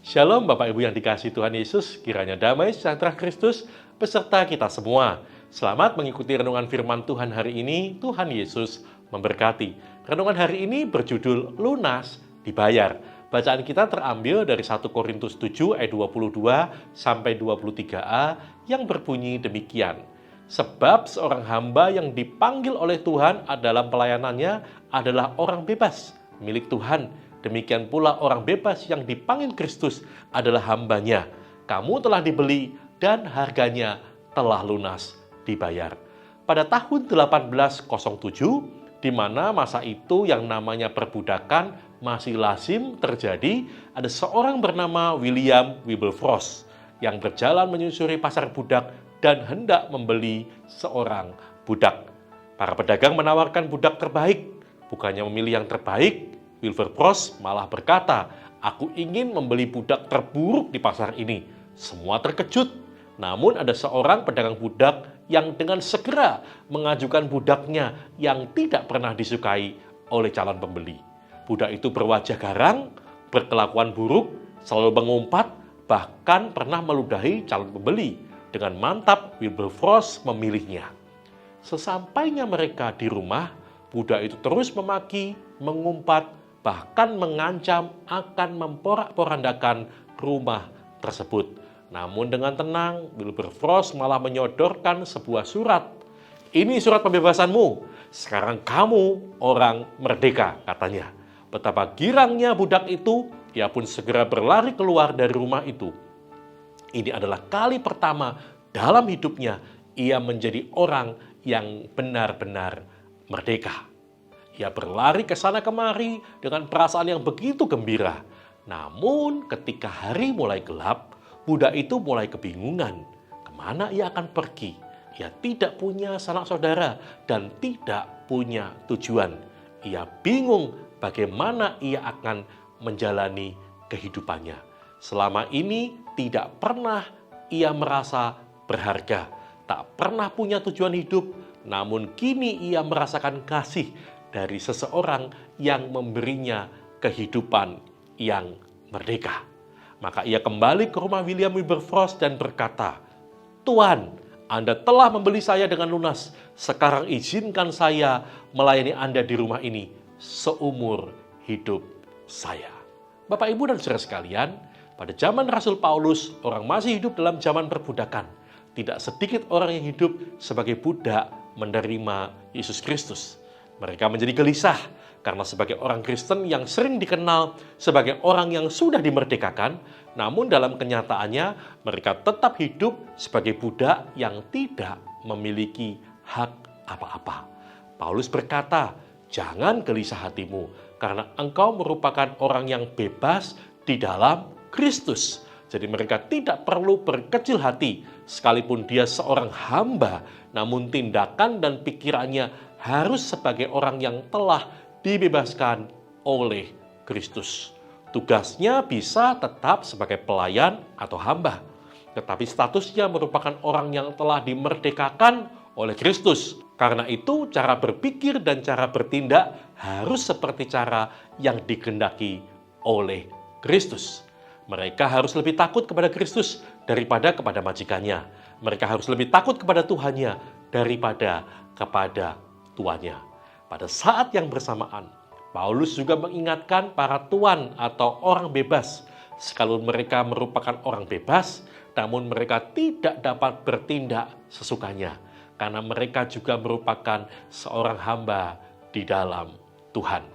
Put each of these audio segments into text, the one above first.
Shalom Bapak Ibu yang dikasihi Tuhan Yesus, kiranya damai sejahtera Kristus beserta kita semua. Selamat mengikuti renungan firman Tuhan hari ini. Tuhan Yesus memberkati. Renungan hari ini berjudul Lunas Dibayar. Bacaan kita terambil dari 1 Korintus 7 ayat 22 sampai 23a yang berbunyi demikian. Sebab seorang hamba yang dipanggil oleh Tuhan dalam pelayanannya adalah orang bebas, milik Tuhan. Demikian pula orang bebas yang dipanggil Kristus adalah hambanya. Kamu telah dibeli dan harganya telah lunas dibayar. Pada tahun 1807, di mana masa itu yang namanya perbudakan masih lazim terjadi, ada seorang bernama William Wilberforce yang berjalan menyusuri pasar budak dan hendak membeli seorang budak. Para pedagang menawarkan budak terbaik. Bukannya memilih yang terbaik, Wilberforce malah berkata, "Aku ingin membeli budak terburuk di pasar ini." Semua terkejut. Namun ada seorang pedagang budak yang dengan segera mengajukan budaknya yang tidak pernah disukai oleh calon pembeli. Budak itu berwajah garang, berkelakuan buruk, selalu mengumpat, bahkan pernah meludahi calon pembeli. Dengan mantap, Wilberforce memilihnya. Sesampainya mereka di rumah, budak itu terus memaki, mengumpat, bahkan mengancam akan memporak-porandakan rumah tersebut. Namun dengan tenang, Wilberforce malah menyodorkan sebuah surat. "Ini surat pembebasanmu. Sekarang kamu orang merdeka," katanya. Betapa girangnya budak itu, ia pun segera berlari keluar dari rumah itu. Ini adalah kali pertama dalam hidupnya ia menjadi orang yang benar-benar merdeka. Ia berlari ke sana kemari dengan perasaan yang begitu gembira. Namun ketika hari mulai gelap, budak itu mulai kebingungan. Kemana ia akan pergi? Ia tidak punya sanak saudara dan tidak punya tujuan. Ia bingung bagaimana ia akan menjalani kehidupannya. Selama ini tidak pernah ia merasa berharga, tak pernah punya tujuan hidup, namun kini ia merasakan kasih dari seseorang yang memberinya kehidupan yang merdeka. Maka ia kembali ke rumah William Wilberforce dan berkata, "Tuan, Anda telah membeli saya dengan lunas. Sekarang izinkan saya melayani Anda di rumah ini seumur hidup saya." Bapak, Ibu, dan saudara sekalian, pada zaman Rasul Paulus, orang masih hidup dalam zaman perbudakan. Tidak sedikit orang yang hidup sebagai budak menerima Yesus Kristus. Mereka menjadi gelisah karena sebagai orang Kristen yang sering dikenal sebagai orang yang sudah dimerdekakan, namun dalam kenyataannya mereka tetap hidup sebagai budak yang tidak memiliki hak apa-apa. Paulus berkata, "Jangan gelisah hatimu, karena engkau merupakan orang yang bebas di dalam Kristus." Jadi mereka tidak perlu berkecil hati, sekalipun dia seorang hamba, namun tindakan dan pikirannya harus sebagai orang yang telah dibebaskan oleh Kristus. Tugasnya bisa tetap sebagai pelayan atau hamba, tetapi statusnya merupakan orang yang telah dimerdekakan oleh Kristus. Karena itu cara berpikir dan cara bertindak harus seperti cara yang dikehendaki oleh Kristus. Mereka harus lebih takut kepada Kristus daripada kepada majikannya. Mereka harus lebih takut kepada Tuhannya daripada kepada tuannya. Pada saat yang bersamaan, Paulus juga mengingatkan para tuan atau orang bebas. Sekalipun mereka merupakan orang bebas, namun mereka tidak dapat bertindak sesukanya. Karena mereka juga merupakan seorang hamba di dalam Tuhan.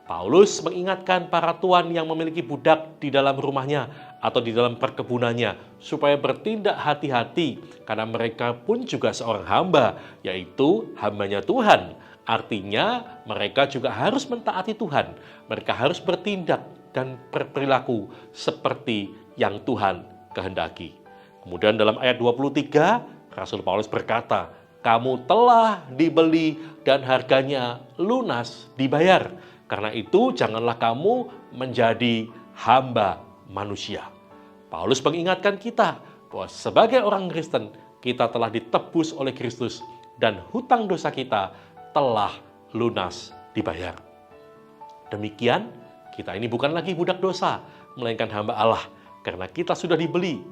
Paulus mengingatkan para tuan yang memiliki budak di dalam rumahnya atau di dalam perkebunannya supaya bertindak hati-hati karena mereka pun juga seorang hamba, yaitu hambanya Tuhan. Artinya mereka juga harus mentaati Tuhan. Mereka harus bertindak dan berperilaku seperti yang Tuhan kehendaki. Kemudian dalam ayat 23, Rasul Paulus berkata, "Kamu telah dibeli dan harganya lunas dibayar. Karena itu janganlah kamu menjadi hamba manusia." Paulus mengingatkan kita bahwa sebagai orang Kristen, kita telah ditebus oleh Kristus dan hutang dosa kita telah lunas dibayar. Demikian, kita ini bukan lagi budak dosa, melainkan hamba Allah, karena kita sudah dibeli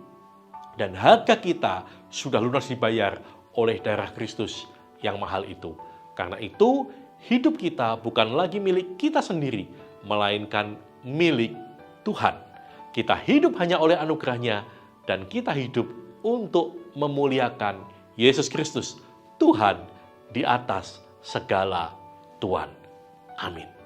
dan harga kita sudah lunas dibayar oleh darah Kristus yang mahal itu. Karena itu, hidup kita bukan lagi milik kita sendiri, melainkan milik Tuhan. Kita hidup hanya oleh anugerah-Nya, dan kita hidup untuk memuliakan Yesus Kristus, Tuhan di atas segala Tuhan. Amin.